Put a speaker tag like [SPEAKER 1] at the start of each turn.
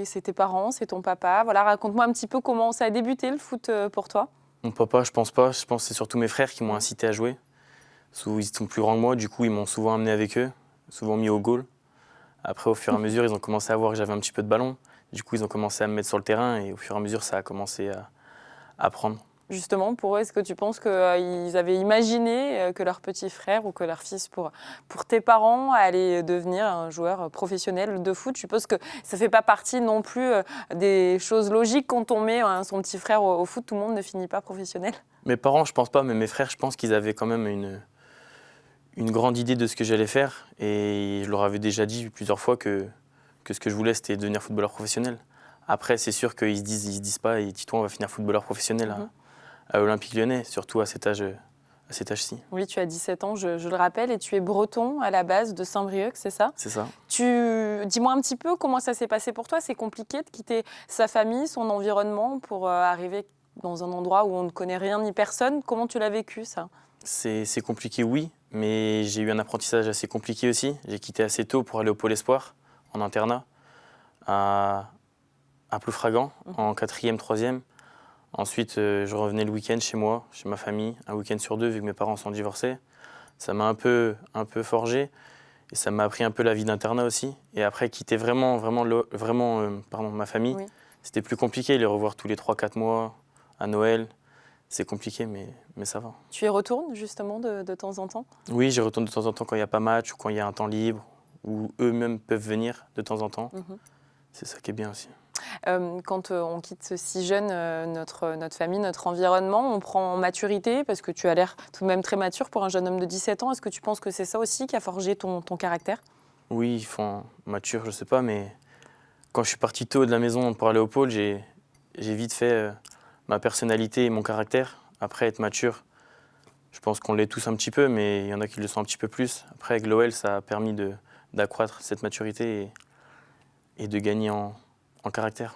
[SPEAKER 1] c'est tes parents, c'est ton papa. Voilà, raconte-moi un petit peu comment ça a débuté le foot pour toi.
[SPEAKER 2] Mon papa, je pense pas. Je pense que c'est surtout mes frères qui m'ont incité à jouer. Ils sont plus grands que moi, du coup, ils m'ont souvent amené avec eux, souvent mis au goal. Après, au fur et à mesure, ils ont commencé à voir que j'avais un petit peu de ballon. Du coup, ils ont commencé à me mettre sur le terrain et au fur et à mesure, ça a commencé à prendre.
[SPEAKER 1] Justement, pour eux, est-ce que tu penses qu'ils avaient imaginé que leur petit frère ou que leur fils, pour tes parents, allait devenir un joueur professionnel de foot? Je suppose que ça ne fait pas partie non plus des choses logiques quand on met son petit frère au foot. Tout le monde ne finit pas professionnel.
[SPEAKER 2] Mes parents, je pense pas, mais mes frères, je pense qu'ils avaient quand même une grande idée de ce que j'allais faire. Et je leur avais déjà dit plusieurs fois que ce que je voulais, c'était devenir footballeur professionnel. Après, c'est sûr qu'ils se disent pas, et Tito, on va finir footballeur professionnel à Olympique Lyonnais, surtout à cet âge-ci.
[SPEAKER 1] Oui, tu as 17 ans, je le rappelle, et tu es breton à la base de Saint-Brieuc, c'est ça?
[SPEAKER 2] C'est ça.
[SPEAKER 1] Dis-moi un petit peu comment ça s'est passé pour toi. C'est compliqué de quitter sa famille, son environnement pour arriver dans un endroit où on ne connaît rien ni personne. Comment tu l'as vécu, ça?
[SPEAKER 2] C'est compliqué, oui, mais j'ai eu un apprentissage assez compliqué aussi. J'ai quitté assez tôt pour aller au Pôle Espoir, en internat, à Ploufragan, en 4e, 3e. Ensuite, je revenais le week-end chez moi, chez ma famille, un week-end sur 2, vu que mes parents sont divorcés. Ça m'a un peu forgé et ça m'a appris un peu la vie d'internat aussi. Et après, quitter vraiment ma famille,
[SPEAKER 1] Oui.
[SPEAKER 2] c'était plus compliqué, les revoir tous les 3-4 mois, à Noël. C'est compliqué, mais ça va.
[SPEAKER 1] Tu y retournes justement de temps en temps?
[SPEAKER 2] Oui, j'y retourne de temps en temps quand il n'y a pas match ou quand il y a un temps libre, ou eux-mêmes peuvent venir de temps en temps. C'est ça qui est bien aussi.
[SPEAKER 1] Quand on quitte si jeune notre famille, notre environnement, on prend en maturité parce que tu as l'air tout de même très mature pour un jeune homme de 17 ans. Est-ce que tu penses que c'est ça aussi qui a forgé ton caractère?
[SPEAKER 2] Oui, ils font mature, je sais pas, mais quand je suis parti tôt de la maison pour aller au pôle, j'ai vite fait ma personnalité et mon caractère. Après, être mature, je pense qu'on l'est tous un petit peu, mais il y en a qui le sont un petit peu plus. Après, avec l'OL, ça a permis d'accroître cette maturité et de gagner en caractère.